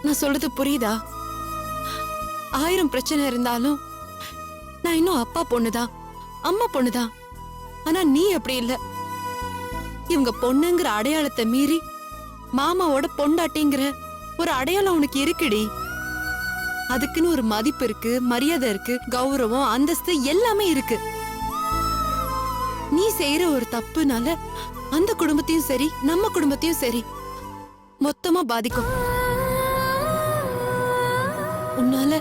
நான் சொல்றது புரியுதா? 1000 பிரச்சனை இருந்தாலும் நான் இன்னும் அப்பா பொண்ணுதான், அம்மா பொண்ணுதான். ஆனா நீ அப்படி இல்ல. இவங்க பொண்ணுங்கிற அடையாளத்தை மீறி மாமாவோட பொண்டாட்டிங்கிற ஒரு அடையாளம் உனக்கு இருக்குடி. அதுக்குன்னு ஒரு மதிப்பு இருக்கு, மரியாதை இருக்கு, கௌரவம், அந்தஸ்து எல்லாமே இருக்கு. நீ செய்யற ஒரு தப்புனால அந்த குடும்பத்தையும் சரி நம்ம குடும்பத்தையும் சரி மொத்தமா பாதிக்கும். உன்னால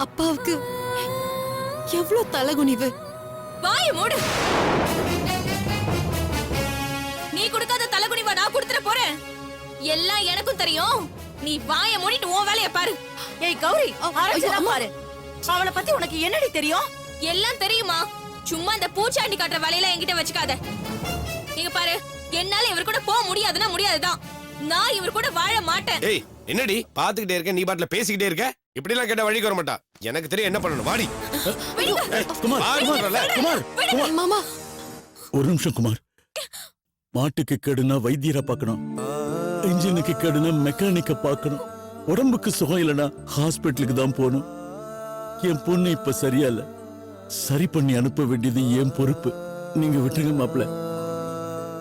அப்பாவுக்கு எவ்வளவு தலகுனிவு. வாய மூடு. நீ கொடுக்காத தலகுனிவா நான் கொடுத்துட போறேன். எல்லாம் எனக்கும் தெரியும். நீ வாய மூடிட்டு உன் வேலைய பாரு. ஏய் கௌரி, ஆரம்பிச்சதான் பாரு. அவளை பத்தி உனக்கு என்னடி தெரியும்? எல்லாம் தெரியுமா? சும்மா இந்த பூச்சாண்டி காட்டுற வேலையில என்கிட்ட வச்சுக்காத. இங்க பாரு, என்னால இவர் கூட போக முடியாதுன்னா முடியாதுதான். நான் இவர் கூட வாழ மாட்டேன். ஏய் என்னடி பாத்துக்கிட்டே இருக்க, நீ பாட்டுல பேசிக்கிட்டே இருக்க. இப்படி எல்லாம் கேட்டா வழிக்கு வர மாட்டா. எனக்கு தெரியும் என்ன பண்ணணும். வாடி. குமார் மாமா, ஒரு நிமிஷம் குமார். மாட்டுக்கு கேடுனா வைத்தியரை பார்க்கணும், இன்ஜினுக்கு கேடுனா மெக்கானிக்க பார்க்கணும், உடம்புக்கு சுகம் இல்லைன்னா ஹாஸ்பிட்டலுக்கு தான் போகணும். என் பொண்ணு இப்ப சரியா இல்ல, சரி பண்ணி அனுப்ப வேண்டியது என் பொறுப்பு. நீங்க விட்டுருங்க மாப்பிள்ள.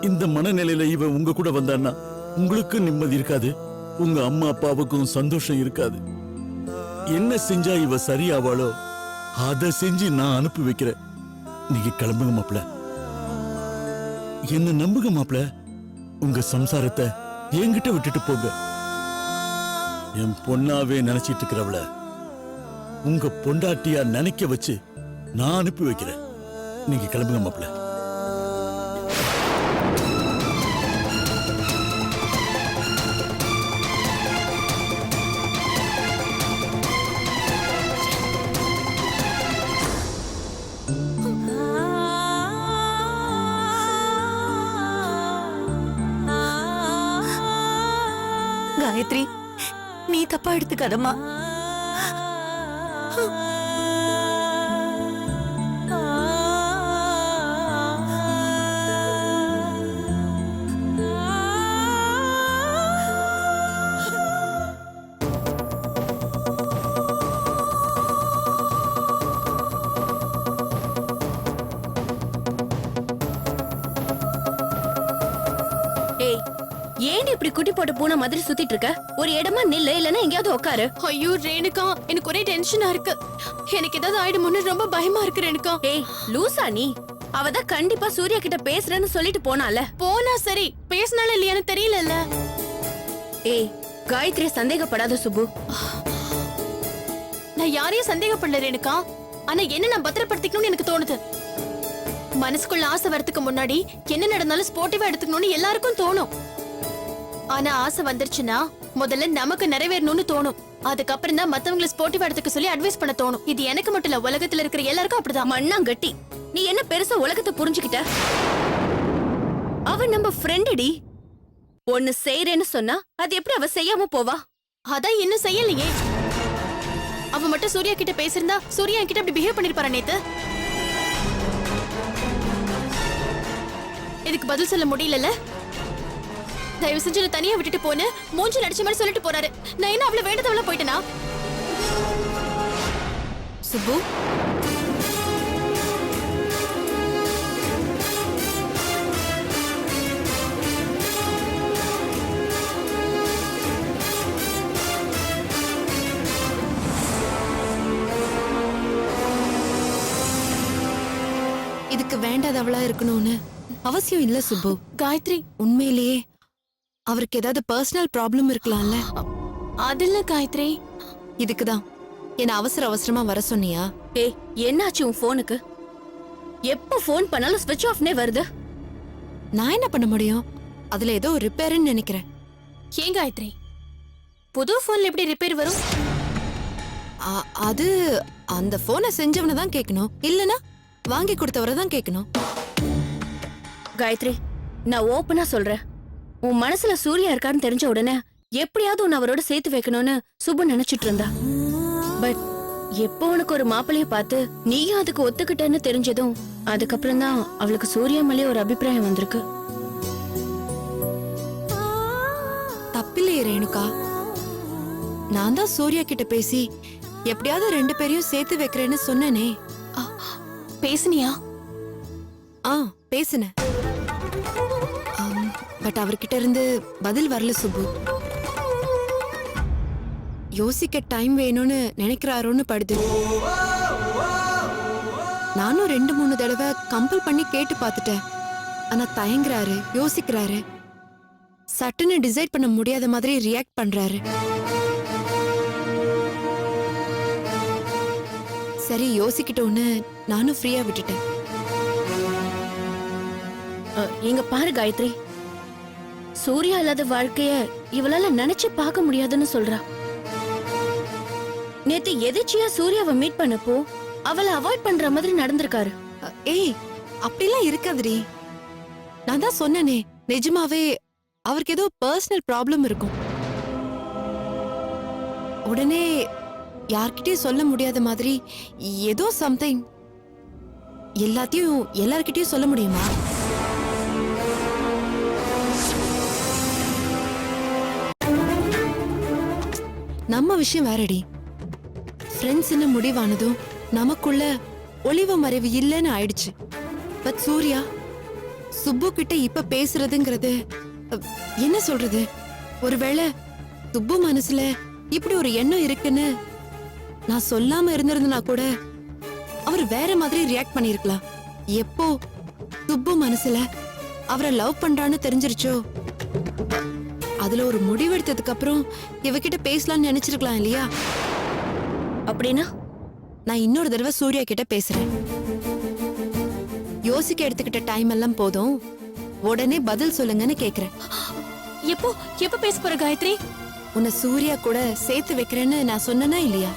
இந்த மனநிலையில இவ உங்க கூட வந்தான்னா உங்களுக்கு நிம்மதி இருக்காது, உங்க அம்மா அப்பாவுக்கும் சந்தோஷம் இருக்காது. என்ன செஞ்சா இவ சரியாவாளோ அதை செஞ்சு நான் அனுப்பி வைக்கிறேன். நீங்க கிளம்புங்க மாப்பிள்ள. என்ன நம்புங்க மாப்பிள்ள. உங்க சம்சாரத்தை என்கிட்ட விட்டுட்டு போங்க. என் பொண்ணாவே நினைச்சிட்டு இருக்கிறவள உங்க பொண்டாட்டியா நினைக்க வச்சு நான் அனுப்பி வைக்கிறேன். நீங்க கிளம்புங்க மாப்பிள்ள. காயத்ரி, நீ தப்பா எடுத்துக்காதம்மா. ஏன் இப்படி குட்டி போட்ட பூனை மாதிரி சுத்திட்டு இருக்க? ஒரு இடமா நில்லு, இல்லன்னா எங்கயாவது உட்காரு. ஐயோ ரேணுகா, எனக்கு ஒரே டென்ஷனா இருக்கு. எனக்கு ஏதாவது ஆயிடுமோன்னு ரொம்ப பயமா இருக்கு ரேணுகா. ஏய் லூசா நீ? அவதான் கண்டிப்பா சூர்யா கிட்ட பேசுறேன்னு சொல்லிட்டு போனால. போனா சரி, பேசினாலும் இல்லையான்னு தெரியல. ஏய் காயத்ரி சந்தேகப்படாத சுப்பு. நான் யாரையும் சந்தேகப்படல ரேணுகா. ஆனா என்ன நான் பத்திரப்படுத்திக்கணும்னு எனக்கு தோணுது. மனசுக்குள்ள ஆசை வரதுக்கு முன்னாடி என்ன நடந்தாலும் ஸ்போர்ட்டிவா எடுத்துக்கணும்னு எல்லாருக்கும் தோணும். ஆனா ஆசை வந்துருச்சுன்னா முதல்ல நமக்கு நிறைவேறணும்னு தோணும். அதுக்கப்புறம் தான் மத்தவங்களை ஸ்போர்ட்டிவா எடுத்துக்க சொல்லி அட்வைஸ் பண்ண தோணும். இது எனக்கு மட்டும் இல்ல, உலகத்துல இருக்கிற எல்லாருக்கும் அப்படிதான். மண்ணாங்கட்டி, நீ என்ன பெருசா உலகத்தை புரிஞ்சுக்கிட்ட? அவ நம்ம ஃப்ரெண்டுடி. ஒன்னு செய்யறேன்னு சொன்னா அது எப்படி அவ செய்யாம போவா? அதான் இன்னும் செய்யலையே. அவ மட்டும் சூர்யா கிட்ட பேசிருந்தா சூர்யா கிட்ட அப்படி பிஹேவ் பண்ணிருப்பாரா நேத்து? இதுக்கு பதில் சொல்ல முடியல. தயவு செஞ்சு தனியா விட்டுட்டு போன மூஞ்சி நடிச்ச மாதிரி சொல்லிட்டு போறாரு. நான் என்ன அவ்வளவு வேண்டதவள போயிட்டேனா? சுப்பு, இதுக்கு வேண்டாதவளா இருக்கணும்னு அவசியம் இல்ல சுப்பு. காயத்ரி, உண்மையிலேயே அவருக்கு ஏதாவது பர்சனல் ப்ராப்ளம் இருக்கலாம்ல? அது இல்ல காயத்ரி. இதுக்குதான் என்ன அவசர அவசரமா வர சொன்னியா? ஏய் என்னாச்சு உன் போனுக்கு? எப்ப போன் பண்ணாலும் ஸ்விட்ச் ஆஃப்னே வருது. நான் என்ன பண்ண முடியும்? அதுல ஏதோ ரிப்பேர்னு நினைக்கிறேன். ஏன் காயத்ரி, புது போன்ல எப்படி ரிப்பேர் வரும்? அது அந்த போனை செஞ்சவனை தான் கேட்கணும், இல்லனா வாங்கி கொடுத்தவரை தான் கேட்கணும். காயத்ரி, நான் ஓப்பனா சொல்றேன். உன் மனசுல சூர்யா இருக்கான்னு தெரிஞ்ச உடனே எப்படியாவது உன்னை அவரோட சேர்த்து வைக்கணும்னு சுபு நினைச்சிட்டு இருந்தா. பட் எப்போ உனக்கு ஒரு மாப்பிள்ளைய பார்த்து நீயும் அதுக்கு ஒத்துக்கிட்டேன்னு தெரிஞ்சதும் அதுக்கப்புறம் தான் அவளுக்கு சூர்யா மேலே ஒரு அபிப்பிராயம் வந்திருக்கு. தப்பில்லையே ரேணுகா. நான் தான் சூர்யா கிட்ட பேசி எப்படியாவது 2 பேரையும் சேர்த்து வைக்கிறேன்னு சொன்னனே. பேசுனியா? ஆ பேசினேன். பட் அவர்கிட்ட இருந்து பதில் வரல சுப்பு. யோசிக்க டைம் வேணும்னு நினைக்கிறாரோன்னு படுது. நானும் 2-3 தடவை கம்பல் பண்ணி கேட்டு பார்த்துட்டேன். ஆனா தயங்குறாரு, யோசிக்கிறாரு, சட்டுன்னு டிசைட் பண்ண முடியாத மாதிரி ரியாக்ட் பண்றாரு. சரி யோசிக்கிட்டோன்னு நானும் ஃப்ரீயா விட்டுட்டேன். இங்க பாரு காயத்ரி, சூர்யா இல்லாத வாழ்க்கைய இவளால நினைச்சு பார்க்க முடியாதுன்னு சொல்றா. நேத்து எதிர்ச்சியா சூர்யாவை மீட் பண்ணப்போ அவளை அவாய்ட் பண்ற மாதிரி நடந்திருக்காரு. ஏய் அப்படிலாம் இருக்காதுடி. நான் தான் சொன்னனே, நிஜமாவே அவருக்கு ஏதோ பர்சனல் ப்ராப்ளம் இருக்கும். உடனே யார்கிட்டயும் சொல்ல முடியாத மாதிரி ஏதோ சம்திங். எல்லாத்தையும் எல்லார்கிட்டயும் சொல்ல முடியுமா? நம்ம விஷயம் வேறடி. ஃப்ரெண்ட்ஸ்னு முடிவானதும் நமக்குள்ள ஒளிவு மறைவு இல்லைன்னு ஆயிடுச்சு. பட் சூர்யா சுப்பு கிட்ட இப்ப பேசுறதுங்கிறது என்ன சொல்றது? ஒருவேளை சுப்பு மனசுல இப்படி ஒரு எண்ணம் இருக்குன்னு நான் சொல்லாம இருந்திருந்தனா கூட அவர் வேற மாதிரி ரியாக்ட் பண்ணிருக்கலாம். எப்போ சுப்பு மனசுல அவரை லவ் பண்றான்னு தெரிஞ்சிருச்சோ, அதுல ஒரு முடிவெடுத்ததுக்கு அப்புறம் இவகிட்ட பேசலாம்னு நினைச்சிருக்கலாம் இல்லையா? அப்படின்னா நான் இன்னொரு தடவை சூர்யா கிட்ட பேசுறேன். யோசிக்க எடுத்துக்கிட்ட டைம் எல்லாம் போதும், உடனே பதில் சொல்லுங்கன்னு கேக்குறேன். எப்போ எப்ப பேச போற காயத்ரி? உன்னை சூர்யா கூட சேர்த்து வைக்கிறேன்னு நான் சொன்னனா இல்லையா?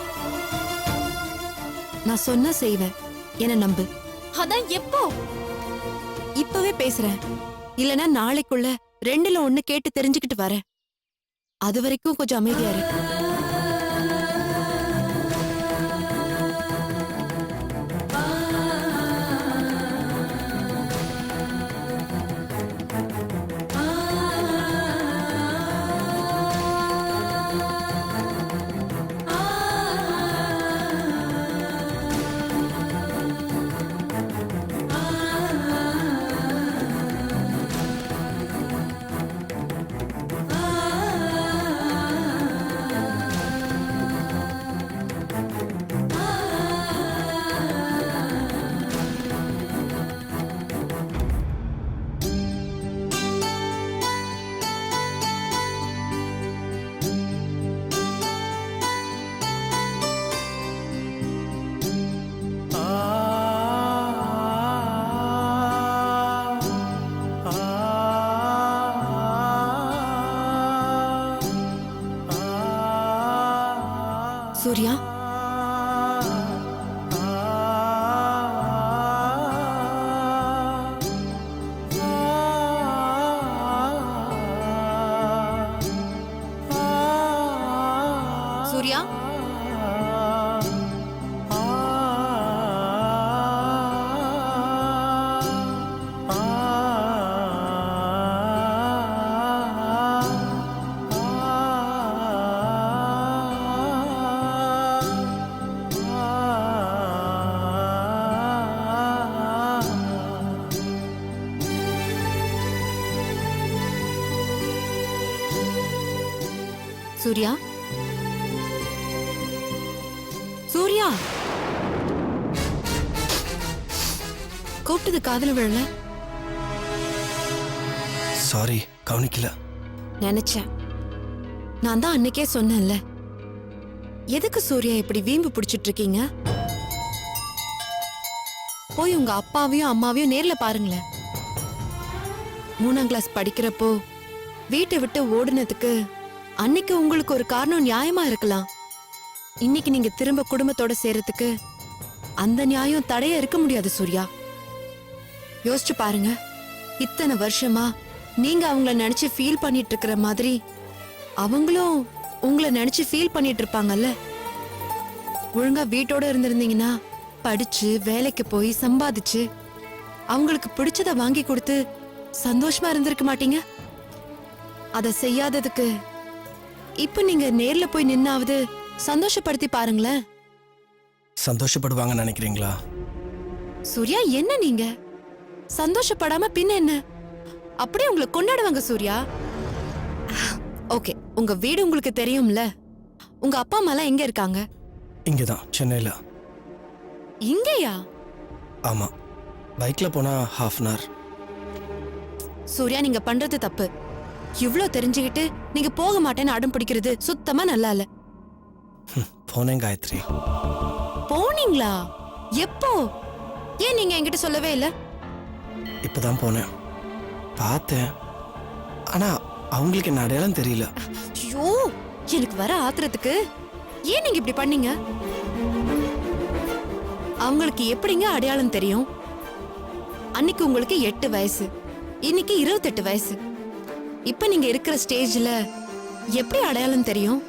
நான் சொன்னா செய்வேன், என்ன நம்பு. அதான் எப்போ? இப்பவே பேசுறேன். இல்லனா நாளைக்குள்ள 2ல 1 கேட்டு தெரிஞ்சுக்கிட்டு வரேன். அது வரைக்கும் கொஞ்சம் அமைதியா இரு. சூர்யா, சூர்யா, சூர்யா, சூர்யா. கூப்பிட்டது காதுல விழல. சாரி, கவனிக்கல. நினைச்சேன். நான் தான் அன்னைக்கே சொன்னேன்ல, எதுக்கு சூர்யா இப்படி வீம்பு பிடிச்சிட்டு இருக்கீங்க? போய் உங்க அப்பாவையும் அம்மாவையும் நேர்ல பாருங்களேன். 3ஆம் கிளாஸ் படிக்கிறப்போ வீட்டை விட்டு ஓடுனதுக்கு அன்னைக்கு உங்களுக்கு ஒரு காரணம் நியாயமா இருக்கலாம். இன்னைக்கு நீங்க திரும்ப குடும்பத்தோட சேர்றதுக்கு அந்த நியாயம் தடையா இருக்க முடியாது சூர்யா. யோசிச்சு பாருங்க, இத்தனை வருஷமா நீங்க அவங்கள நினைச்சு ஃபீல் பண்ணிட்டு இருக்கிற மாதிரி அவங்களும் உங்களை நினைச்சு ஃபீல் பண்ணிட்டு இருப்பாங்கல்ல. ஒழுங்கா வீட்டோட இருந்திருந்தீங்கன்னா படிச்சு வேலைக்கு போய் சம்பாதிச்சு அவங்களுக்கு பிடிச்சத வாங்கி கொடுத்து சந்தோஷமா இருந்திருக்க மாட்டீங்க? அத செய்யாததுக்கு இப்ப நீங்க நேர்ல போய் நின்னாவது சந்தோஷப்படுத்தி பாருங்களேன். சந்தோஷப்படுவாங்கன்னு நினைக்கிறீங்களா? சூர்யா, என்ன நீங்க சந்தோஷப்படாம பின்ன என்ன? அப்படியே உங்களை கொண்டாடுவாங்க சூர்யா. ஓகே, உங்க வீடு உங்களுக்கு தெரியும்ல. உங்க அப்பா அம்மா எல்லாம் எங்க இருக்காங்க? இங்கதான் சென்னையில. இங்கயா? ஆமா, பைக்ல போனா ½ அன் hour. சூர்யா, நீங்க பண்றது தப்பு. இவ்ளோ தெரிஞ்சுக்கிட்டு நீங்க போக மாட்டேன்னு அடம் பிடிக்கிறது சுத்தமா நல்லா இல்ல. போனேன் காயத்ரி. போனீங்களா? எப்போ? ஏன் நீங்க என்கிட்ட சொல்லவே இல்ல? இப்பதான் போனேன், பார்த்தேன். ஆனா அவங்களுக்கு என்ன அடையாளம் தெரியல. ஐயோ, எனக்கு வர ஆத்திரத்துக்கு ஏன் நீங்க இப்படி பண்ணீங்க? அவங்களுக்கு எப்படிங்க அடையாளம் தெரியும்? அன்னைக்கு உங்களுக்கு 8 வயசு, இன்னைக்கு 28 வயசு. இப்ப நீங்க இருக்கிற ஸ்டேஜ்ல எப்படி அடையாளம் தெரியும்?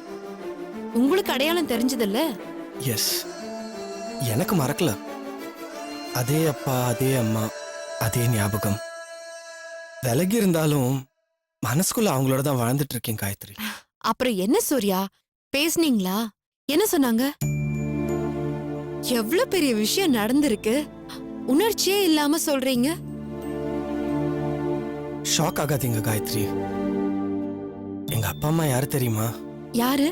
உங்களுக்கு அடையாளம் தெரிஞ்சதில்ல? எஸ், எனக்கு மறக்கல. அதே அப்பா, அதே அம்மா, அதே ஞாபகம். விலகி இருந்தாலும் மனசுக்குள்ள அவங்களோட தான் வாழ்ந்துட்டு இருக்கேன் காயத்ரி. அப்புறம் என்ன சூர்யா, பேசுனீங்களா? என்ன சொன்னாங்க? எவ்வளவு பெரிய விஷயம் நடந்திருக்கு, உணர்ச்சியே இல்லாம சொல்றீங்க. ஷாக் ஆகாதீங்க காயத்ரி. எங்க அப்பா அம்மா யாரு தெரியுமா? யாரு?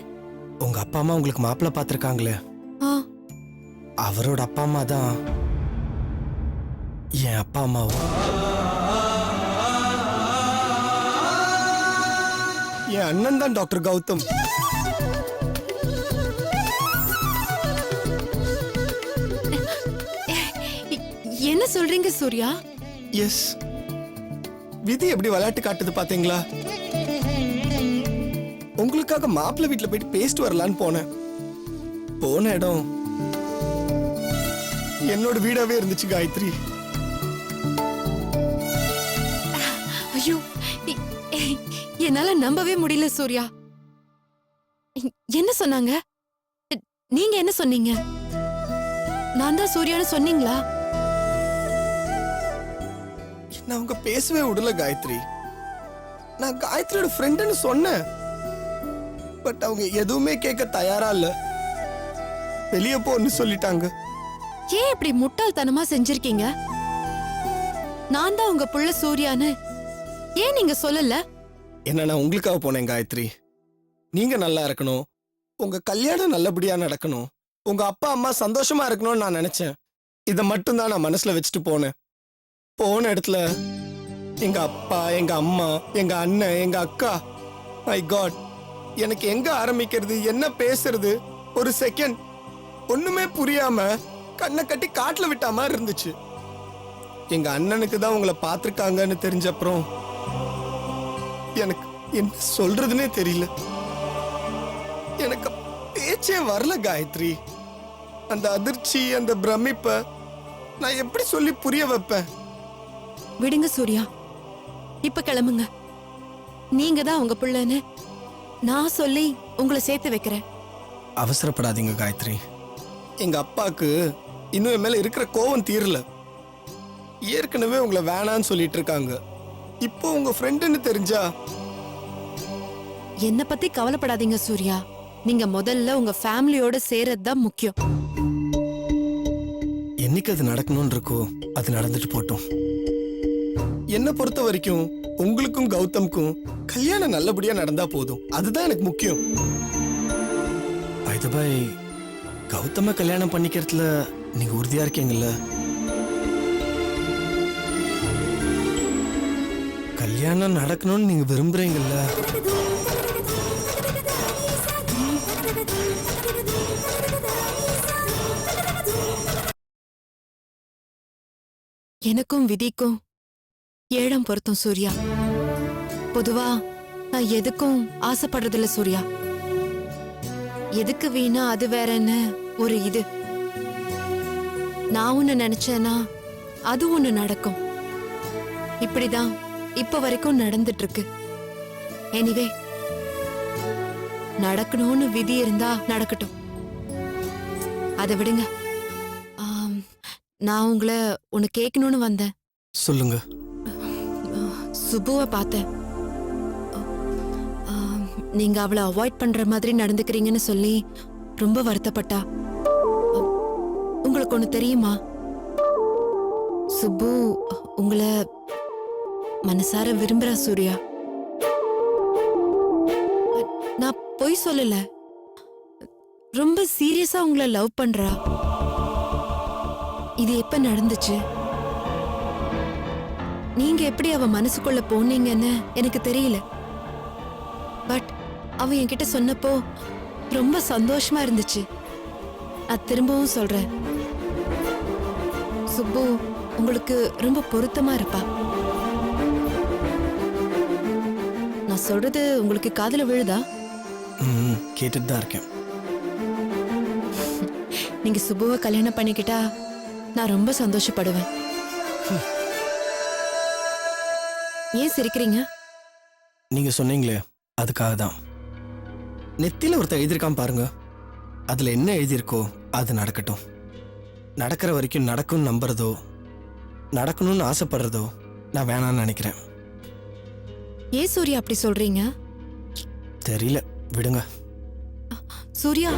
உங்க அப்பா அம்மா உங்களுக்கு மாப்பிள்ளை பார்த்திருக்காங்களே, ஆ, அவரோட அப்பா அம்மா தான் என் அப்பா அம்மாவும். என் அண்ணன் தான் டாக்டர் கௌதம். என்ன சொல்றீங்க சூர்யா? எஸ், விதி எப்படி விளையாட்டு காட்டுது பாத்தீங்களா? உங்களுக்காக மாப்பிள்ளை வீட்டுல போயிட்டு பேசிட்டு வரலான்னு போனேன். போன இடம் என்னோட வீடாவே இருந்துச்சு காயத்ரி. ஐயோ, என்னால நம்பவே முடியல சூர்யா. என்ன சொன்னாங்க? நீங்க என்ன சொன்னீங்க? நான் தான் சூர்யான்னு சொன்னீங்களா? நான் அவங்க பேசவே விடல காயத்ரி. நான் காயத்ரியோட ஃப்ரெண்டுன்னு சொன்னேன். பட் அவங்க எதுவுமே கேட்க தயாரா இல்ல. வெளியே போன்னு சொல்லிட்டாங்க. ஏன் இப்படி முட்டாள்தனமா செஞ்சிருக்கீங்க? நான் தான் உங்க புள்ள சூர்யான்னு ஏன் நீங்க சொல்லல? என்ன, நான் உங்களுக்காக போனேன் காயத்ரி. நீங்க நல்லா இருக்கணும், உங்க கல்யாணம் நல்லபடியா நடக்கணும், உங்க அப்பா அம்மா சந்தோஷமா இருக்கணும்னு நான் நினைச்சேன். இதை மட்டும் தான் நான் மனசுல வச்சுட்டு போனேன். போன இடத்துல எங்க அப்பா, எங்க அம்மா, எங்க அண்ணன், எங்க அக்கா, மை காட், எனக்கு எங்க ஆரம்பிக்கிறது, என்ன பேசுறது, ஒரு செகண்ட் ஒண்ணுமே புரியாம கண்ணை கட்டி காட்டுல விட்ட மாதிரி இருந்துச்சு. எங்க அண்ணனுக்கு தான் உங்களை பார்த்திருக்காங்கன்னு தெரிஞ்ச அப்புறம் எனக்கு என்ன சொல்றதுன்னே தெரியல. எனக்கு பேச்சே வரல காயத்ரி. அந்த அதிர்ச்சி, அந்த பிரமிப்ப நான் எப்படி சொல்லி புரிய வைப்பேன்? விடுங்க சூர்யா, இப்ப கிளம்புங்க. நீங்க தான் உங்க புள்ளன்னு நான் சொல்லி உங்களை சேர்த்து வைக்கிறேன். அவசரப்படாதீங்க காயத்ரி. எங்க அப்பாக்கு இன்னும் என் மேல இருக்கிற கோவம் தீரல. ஏற்கனவே உங்களை வேணான்னு சொல்லிட்டு இருக்காங்க. இப்போ உங்க ஃப்ரெண்டுன்னு தெரிஞ்சா. என்ன பத்தி கவலைப்படாதீங்க சூர்யா. நீங்க முதல்ல உங்க ஃபேமிலியோட சேர்றது தான் முக்கியம். என்னைக்கு அது நடக்கணும்னு இருக்கோ அது நடந்துட்டு போட்டோம். என்ன பொறுத்த வரைக்கும் உங்களுக்கும் கௌதம்க்கும் கல்யாணம் நல்லபடியா நடந்தா போதும். அதுதான் எனக்கு முக்கியம். பை கௌதம கல்யாணம் பண்ணிக்கிறதுல நீங்க உறுதியா இருக்கீங்கல்ல? கல்யாணம் நடக்கணும்னு நீங்க விரும்புறீங்கல்ல? எனக்கும் விதிக்கும் ஏழம் பொருத்தம் சூர்யா. பொதுவா நான் எதுக்கும் ஆசைப்படுறதில்ல சூர்யா. எதுக்கு வீணா அது வேறன்னு ஒரு இது. நான் ஒண்ணு நினைச்சேனா அது ஒண்ணு நடக்கும். இப்படிதான் இப்ப வரைக்கும் நடந்துட்டு இருக்கு. எனிவே, நடக்கணும்னு விதி இருந்தா நடக்கட்டும். அதை விடுங்க. நான் உங்களை ஒன்னு கேட்கணும்னு வந்தேன். சொல்லுங்க. சுபுவை பார்த்தேன். நீங்க அவளை அவாய்ட் பண்ற மாதிரி நடந்துக்கிறீங்கன்னு சொல்லி ரொம்ப வருத்தப்பட்டா. உங்களுக்கு ஒண்ணு தெரியுமா? சுப்பு உங்களை மனசார விரும்புறா சூர்யா. நான் பொய் சொல்லல, ரொம்ப சீரியஸா உங்களை லவ் பண்றா. இது எப்ப நடந்துச்சு? நீங்க எப்படி அவ மனசுக்குள்ள போனீங்கன்னு எனக்கு தெரியல. பட் அவ என்கிட்ட சொன்னப்போ ரொம்ப சந்தோஷமா இருந்துச்சு. நான் திரும்பவும் சொல்றேன், சுப்பு உங்களுக்கு ரொம்ப பொருத்தமா இருப்பா. நான் சொல்றது உங்களுக்கு காதுல விழுதா? கேட்டுட்டு தான் இருக்கேன். நீங்க சுப்புவை கல்யாணம் பண்ணிக்கிட்டா நான் ரொம்ப சந்தோஷப்படுவேன். ஏன் சிரிக்கிறீங்க? நீங்க சொன்னீங்களே அதுக்காக தான். நெத்தியில ஒருத்தர் எழுதியிருக்கான் பாருங்க, அதுல என்ன எழுதியிருக்கோ அது நடக்கட்டும். நடக்கிற வரைக்கும் நடக்கும்னு நம்புறதோ நடக்கணும்னு ஆசைப்படுறதோ நான் வேணான்னு நினைக்கிறேன். ஏன் சூர்யா அப்படி சொல்றீங்க? தெரியல, விடுங்க. Surya,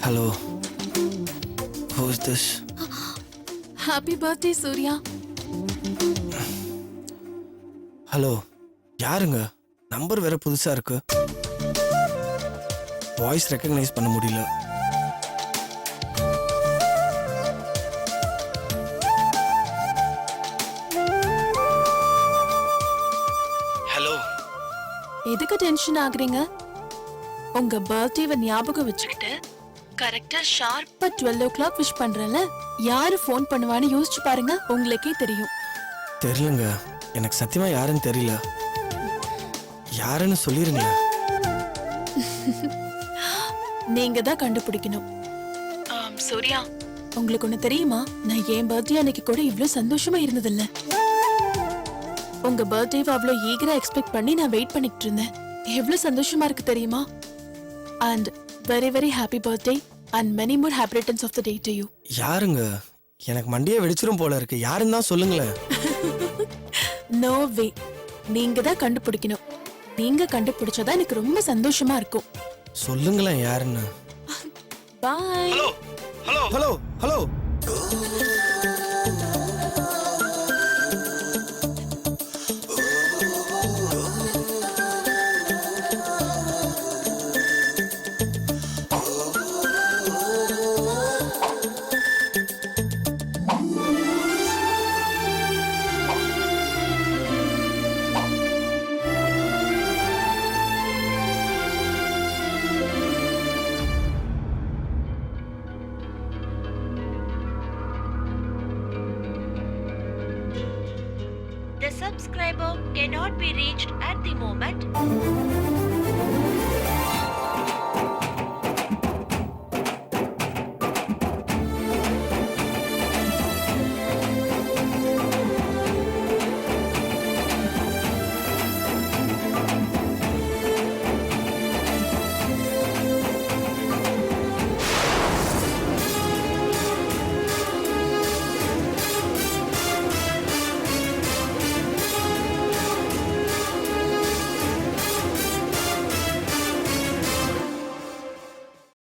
hello, who is this? Happy birthday Surya. Hello, யாருங்க? நம்பர் வேற புதுசா இருக்கு. வாய்ஸ் ரெக்கக்னைஸ் பண்ண முடியல. ஹலோ, எதுக்கு டென்ஷன் ஆகுறீங்க? உங்க பர்த்டேவை ஞாபகம் வச்சுக்கிட்டு கரெக்டா ஷார்ப்பா 12 o'clock விஷ் பண்றேன்ல, யாரு ஃபோன் பண்ணுவான்னு யோசிச்சு பாருங்க, உங்களுக்கே தெரியும். தெரியலங்க, எனக்கு சத்தியமா யாருன்னு தெரியல. யாருன்னு சொல்லிருங்க. நீங்க தான் கண்டுபிடிக்கணும். சூர்யா, உங்களுக்கு ஒண்ணு தெரியுமா? நான் என் பர்த்டே அன்னைக்கு கூட இவ்ளோ சந்தோஷமா இருந்ததில்ல. உங்க பர்த்டேவை அவ்வளோ ஈகரா எக்ஸ்பெக்ட் பண்ணி நான் வெயிட் பண்ணிட்டு இருந்தேன். எவ்வளவு சந்தோஷமா இருக்கு தெரியுமா? And very very happy birthday and many more happy returns of the day to you. யாருங்க? எனக்கு மண்டியே வெடிச்சிரும் போல இருக்கு. யாருன்னு தான் சொல்லுங்களேன். நோ வே, நீங்க தான் கண்டுபிடிக்கணும். நீங்க கண்டுபிடிச்சதா எனக்கு ரொம்ப சந்தோஷமா இருக்கும். சொல்லுங்களேன் யாருன்னு. Bye. Hello hello. The subscriber cannot be reached at the moment.